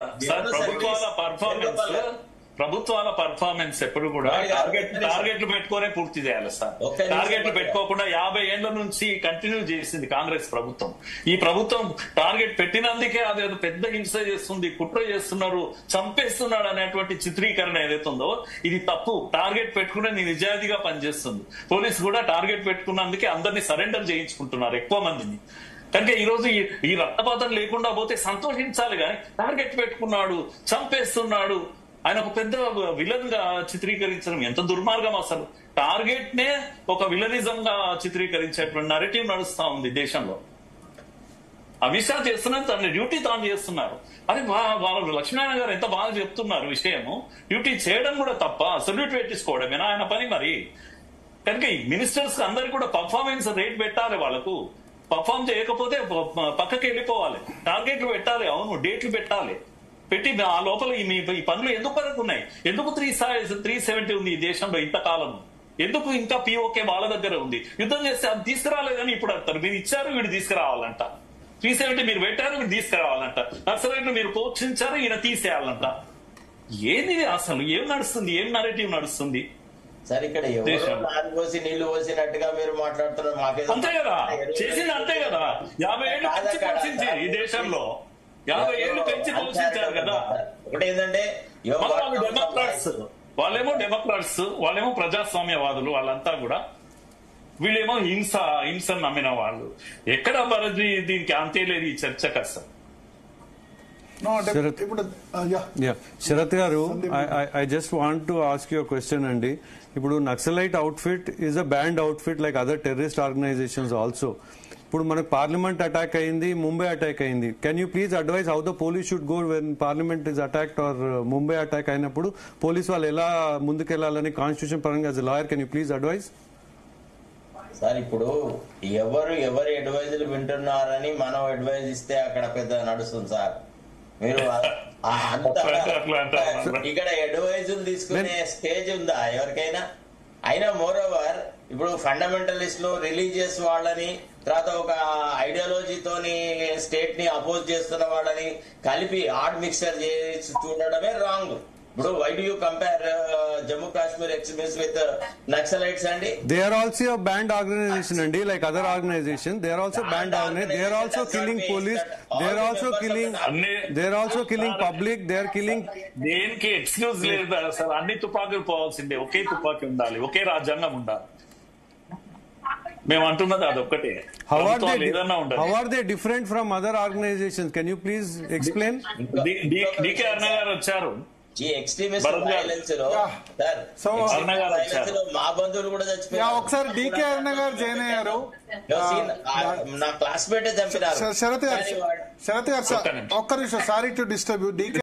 Sir ప్రభుత్వాల performance ఎప్పుడు కూడా టార్గెట్లు పెట్టుకునే పూర్తి చేయాలి సార్. టార్గెట్లు పెట్టుకోకుండా 50 ఏళ్ల నుంచి కంటిన్యూ చేసింది కాంగ్రెస్ ప్రభుత్వం. ఈ ప్రభుత్వం టార్గెట్ పెట్టినందుకే అదేదో పెద్ద హింస చేస్తుంది, కుట్ర చేస్తున్నారు, చంపేస్తున్నాడు అనేటువంటి చిత్రీకరణ ఏదైతే ఉందో ఇది తప్పు. టార్గెట్ పెట్టుకునే నిజాయితీగా పనిచేస్తుంది. పోలీసు కూడా టార్గెట్ పెట్టుకున్నందుకే అందరినీ సరెండర్ చేయించుకుంటున్నారు ఎక్కువ మందిని. కనుక ఈ రోజు ఈ రక్తపాతం లేకుండా పోతే సంతోషించాలి కానీ టార్గెట్ పెట్టుకున్నాడు, చంపేస్తున్నాడు, ఆయన ఒక పెద్ద విలన్ గా చిత్రీకరించడం ఎంత దుర్మార్గం అసలు. టార్గెట్ నే ఒక విలనిజం గా చిత్రీకరించేటువంటి నరేటివ్ నడుస్తా ఉంది దేశంలో. అమిత్ షా చేస్తున్నారు, తన డ్యూటీ తాను చేస్తున్నారు. అరే వాళ్ళు లక్ష్మీనారాయణ గారు ఎంత బాగా చెప్తున్నారు విషయము. డ్యూటీ చేయడం కూడా తప్ప, సల్యూట్ పెట్టించుకోవడమేనా ఆయన పని మరి? కనుక ఈ మినిస్టర్స్ అందరికి కూడా పర్ఫార్మెన్స్ రేట్ పెట్టాలి. వాళ్ళకు పర్ఫార్మ్ చేయకపోతే పక్కకి వెళ్ళిపోవాలి. టార్గెట్లు పెట్టాలి, అవును డేట్లు పెట్టాలి. పెట్టి ఆ లోపల ఈ పనులు ఎందుకు వరకు ఉన్నాయి? ఎందుకు 370 ఉంది ఈ దేశంలో ఇంతకాలం? ఎందుకు ఇంకా పిఓకే వాళ్ళ దగ్గర ఉంది? యుద్ధం చేస్తే అది తీసుకురాలేదని ఇప్పుడు అంటారు. మీరు ఇచ్చారు, వీడు తీసుకురావాలంట. 370 మీరు పెట్టారు, వీడు తీసుకురావాలంట. నర్సరీలు మీరు పోషించారు, ఈయన తీసేయాలంట. ఏంది అసలు? ఏం నడుస్తుంది? ఏం నరేటివ్ నడుస్తుంది? సరే, ఇక్కడ నారు పోసి నీళ్లు పోసినట్టుగా మీరు మాట్లాడుతున్నారు. అంతే కదా చేసింది, అంతే కదా. 50 ఏళ్ళు పెంచి పోషించి ఈ దేశంలో 50 ఏళ్ళు పెంచి పోషించారు కదా. ఒకటి ఏంటంటే వాళ్ళేమో డెమోక్రాట్స్, వాళ్ళేమో ప్రజాస్వామ్యవాదులు, వాళ్ళంతా కూడా. వీళ్ళేమో హింసను నమ్మిన వాళ్ళు. ఎక్కడ దీనికి అంతే లేదు ఈ చర్చకు అసలు. శరత్ గారు, I just want to ask you question అండి. ఇప్పుడు naxalite outfit is a banned outfit like other terrorist organizations also. ఇప్పుడు మనకు పార్లమెంట్ అటాక్ అయింది, ముంబై అటాక్ అయింది. Can you please advise how the police should go when parliament is attacked or Mumbai attack అయినప్పుడు police వాళ్ళు ఎలా ముందుకెళ్లాలని కాన్స్టిట్యూషన్ పరంగా as a lawyer can you please advise? Sir, ఇప్పుడు ఎవరి అడ్వైజులు వింటున్నారని మనం అడ్వైజ్ ఇస్తే అక్కడ పెద్ద నడుస్తుంది సార్. మీరు ఇక్కడ అడ్వైజులు తీసుకునే స్టేజ్ ఉందా ఎవరికైనా? అయినా మోర్ ఓవర్ ఇప్పుడు ఫండమెంటలిస్ట్ లో రిలీజియస్ వాళ్ళని, తర్వాత ఒక ఐడియాలజీతోని స్టేట్ ని అపోజ్ చేస్తున్న వాళ్ళని కలిపి ఆడ్ మిక్సర్ చేసి చూడడమే రాంగ్. ఇప్పుడు why do you compare Jammu Kashmir extremist with naxalites అండి? They are also a banned organization అండి, like other organization. They are also banned organization. They are also killing police. They are also killing public. They are killing. దేనికి excuse లేదు sir. అన్ని తుపాకులు పోవాల్సిందే. ఒకే తుపాకి ఉండాలి, ఒకే రాజ్యాంగం ఉండాలి. మేము అంటున్నది అదొక్కటే. How are they different from other organizations? Can you please explain? DK Aruna గారు వచ్చారు. ఈ ఎక్స్ట్రీమిస్ట్ వైలెన్స్ లో మా బంధువులు కూడా చచ్చిపోయారు. ఒకసారి డికే అరుణ గారు జాయిన్ అయ్యారు. నా క్లాస్మేట్ చంపినారు. శరత్ గారు ఒక్క నిమిషం, సారీ టు డిస్టర్బ్ యూ.